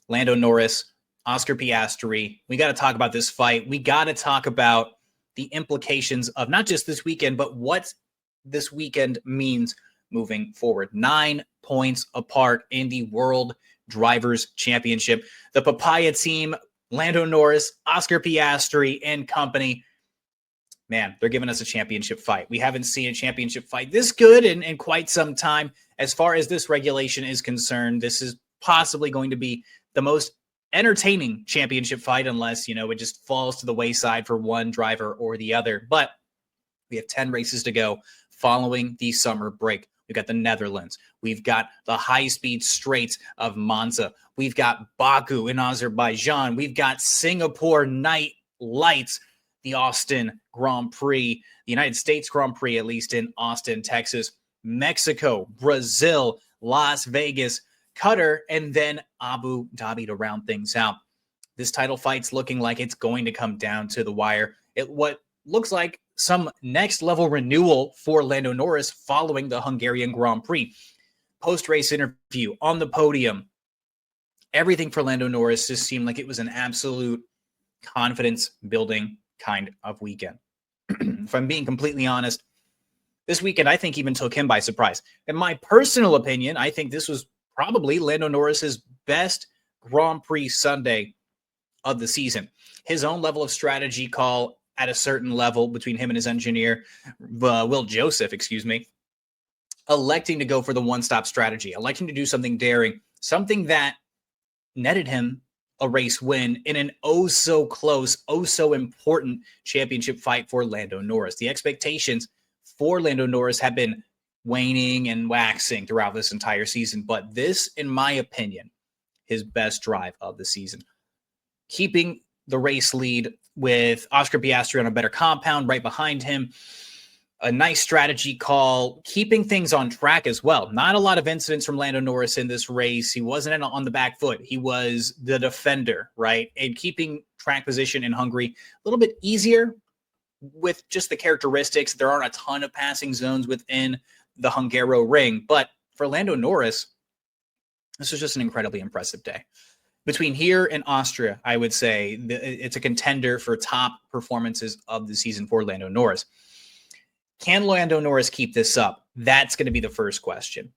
Lando Norris, Oscar Piastri. We got to talk about this fight. We got to talk about the implications of not just this weekend, but what this weekend means moving forward. 9 points apart in the World Drivers' Championship. The Papaya team, Lando Norris, Oscar Piastri, and company, man, they're giving us a championship fight. We haven't seen a championship fight this good in quite some time. As far as this regulation is concerned, this is possibly going to be the most entertaining championship fight unless, it just falls to the wayside for one driver or the other. But we have 10 races to go following the summer break. We've got the Netherlands. We've got the high-speed straights of Monza. We've got Baku in Azerbaijan. We've got Singapore Night Lights, the Austin Grand Prix, the United States Grand Prix, at least in Austin, Texas, Mexico, Brazil, Las Vegas, Qatar, and then Abu Dhabi to round things out. This title fight's looking like it's going to come down to the wire. What looks like some next-level renewal for Lando Norris following the Hungarian Grand Prix. Post-race interview, on the podium, everything for Lando Norris just seemed like it was an absolute confidence-building kind of weekend. If I'm being completely honest, this weekend I think even took him by surprise. In my personal opinion, I think this was probably Lando Norris's best Grand Prix Sunday of the season. His own level of strategy call at a certain level between him and his engineer, Will Joseph, electing to go for the one-stop strategy, electing to do something daring, something that netted him a race win in an oh-so-close, oh-so-important championship fight for Lando Norris. The expectations for Lando Norris have been waning and waxing throughout this entire season, but this, in my opinion, his best drive of the season. Keeping the race lead with Oscar Piastri on a better compound right behind him. A nice strategy call, keeping things on track as well. Not a lot of incidents from Lando Norris in this race. He wasn't on the back foot. He was the defender, right? And keeping track position in Hungary a little bit easier with just the characteristics. There aren't a ton of passing zones within the Hungaro ring. But for Lando Norris, this was just an incredibly impressive day. Between here and Austria, I would say it's a contender for top performances of the season for Lando Norris. Can Lando Norris keep this up? That's going to be the first question.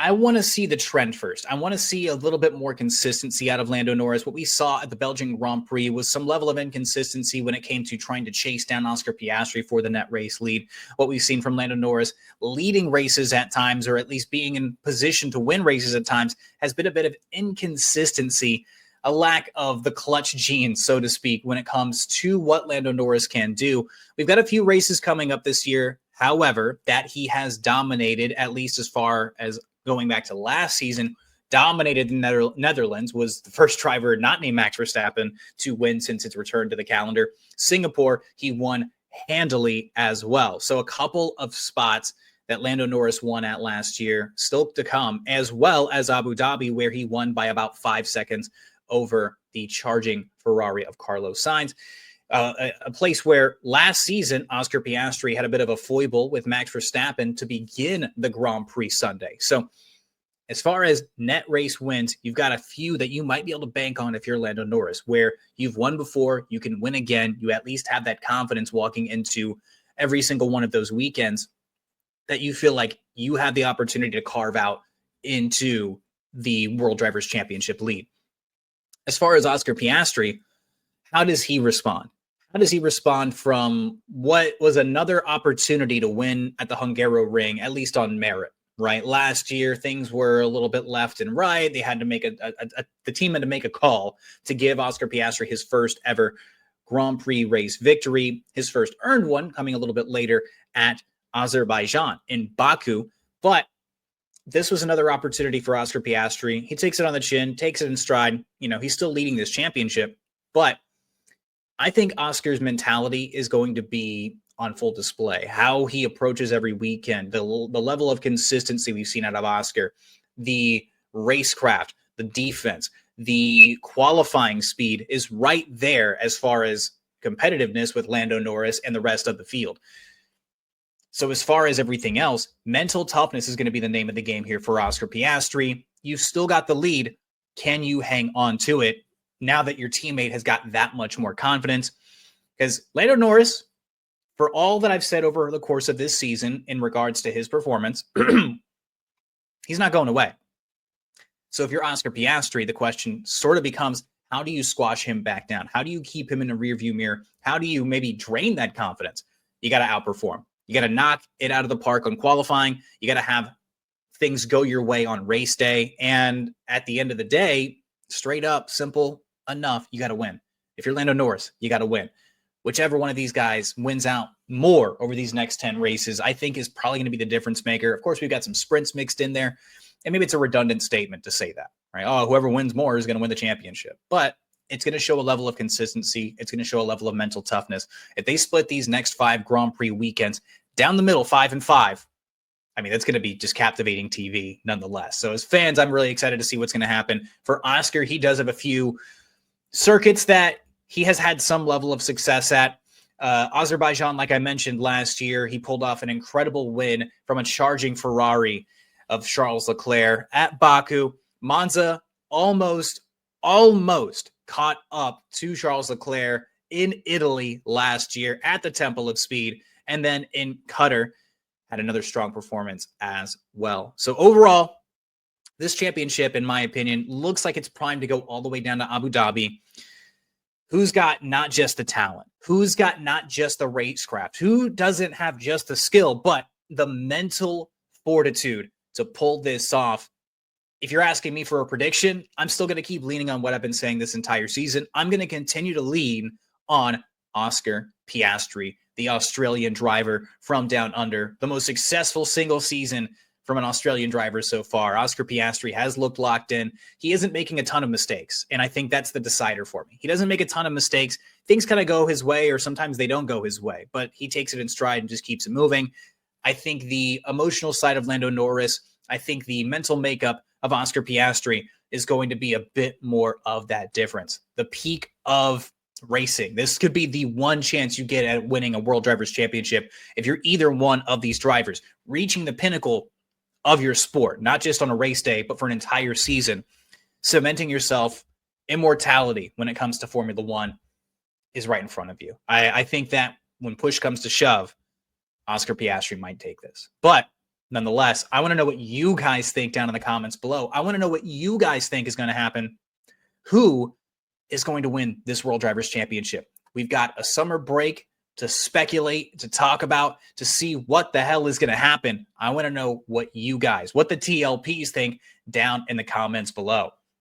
I want to see the trend first. I want to see a little bit more consistency out of Lando Norris. What we saw at the Belgian Grand Prix was some level of inconsistency when it came to trying to chase down Oscar Piastri for the net race lead. What we've seen from Lando Norris leading races at times, or at least being in position to win races at times, has been a bit of inconsistency, a lack of the clutch gene, so to speak, when it comes to what Lando Norris can do. We've got a few races coming up this year, however, that he has dominated, at least as far as going back to last season, dominated the Netherlands, was the first driver not named Max Verstappen to win since its return to the calendar. Singapore, he won handily as well. So a couple of spots that Lando Norris won at last year still to come, as well as Abu Dhabi, where he won by about 5 seconds over the charging Ferrari of Carlos Sainz. A place where last season, Oscar Piastri had a bit of a foible with Max Verstappen to begin the Grand Prix Sunday. So as far as net race wins, you've got a few that you might be able to bank on if you're Lando Norris, where you've won before, you can win again. You at least have that confidence walking into every single one of those weekends that you feel like you have the opportunity to carve out into the World Drivers' Championship lead. As far as Oscar Piastri, how does he respond? How does he respond from what was another opportunity to win at the Hungaro ring, at least on merit, right? Last year, things were a little bit left and right. They had to make the team had to make a call to give Oscar Piastri his first ever Grand Prix race victory, his first earned one coming a little bit later at Azerbaijan in Baku. But this was another opportunity for Oscar Piastri. He takes it on the chin, takes it in stride. He's still leading this championship, but I think Oscar's mentality is going to be on full display. How he approaches every weekend, the level of consistency we've seen out of Oscar, the racecraft, the defense, the qualifying speed is right there as far as competitiveness with Lando Norris and the rest of the field. So as far as everything else, mental toughness is going to be the name of the game here for Oscar Piastri. You've still got the lead. can you hang on to it now that your teammate has got that much more confidence? Because Lando Norris, for all that I've said over the course of this season in regards to his performance, he's not going away. So if you're Oscar Piastri, the question sort of becomes, how do you squash him back down? How do you keep him in a rearview mirror? How do you maybe drain that confidence? You got to outperform. You got to knock it out of the park on qualifying. You got to have things go your way on race day. And at the end of the day, straight up, simple enough, you got to win. If you're Lando Norris, you got to win. Whichever one of these guys wins out more over these next 10 races, I think is probably going to be the difference maker. Of course, we've got some sprints mixed in there. And maybe it's a redundant statement to say that, right? Oh, whoever wins more is going to win the championship. But it's going to show a level of consistency. It's going to show a level of mental toughness. If they split these next 5 Grand Prix weekends down the middle, 5 and 5, I mean, that's going to be just captivating TV nonetheless. So as fans, I'm really excited to see what's going to happen. For Oscar, he does have a few circuits that he has had some level of success at. Azerbaijan, like I mentioned last year, he pulled off an incredible win from a charging Ferrari of Charles Leclerc. At Baku, Monza almost caught up to Charles Leclerc in Italy last year at the Temple of Speed. And then in Qatar, had another strong performance as well. So overall, this championship, in my opinion, looks like it's primed to go all the way down to Abu Dhabi. Who's got not just the talent? Who's got not just the racecraft? Who doesn't have just the skill, but the mental fortitude to pull this off? If you're asking me for a prediction, I'm still going to keep leaning on what I've been saying this entire season. I'm going to continue to lean on Oscar Piastri, the Australian driver from down under, the most successful single season from an Australian driver so far. Oscar Piastri has looked locked in. He isn't making a ton of mistakes, and I think that's the decider for me. He doesn't make a ton of mistakes. Things kind of go his way, or sometimes they don't go his way, but he takes it in stride and just keeps it moving. I think the emotional side of Lando Norris, I think the mental makeup of Oscar Piastri is going to be a bit more of that difference. The peak of racing. This could be the one chance you get at winning a World Drivers' Championship if you're either one of these drivers, reaching the pinnacle of your sport, not just on a race day, but for an entire season. Cementing yourself immortality when it comes to Formula One is right in front of you. I think that when push comes to shove, Oscar Piastri might take this. But nonetheless, I want to know what you guys think down in the comments below. I want to know what you guys think is going to happen. Who is going to win this World Drivers' Championship? We've got a summer break to speculate, to talk about, to see what the hell is going to happen. I want to know what you guys, what the TLPs think down in the comments below.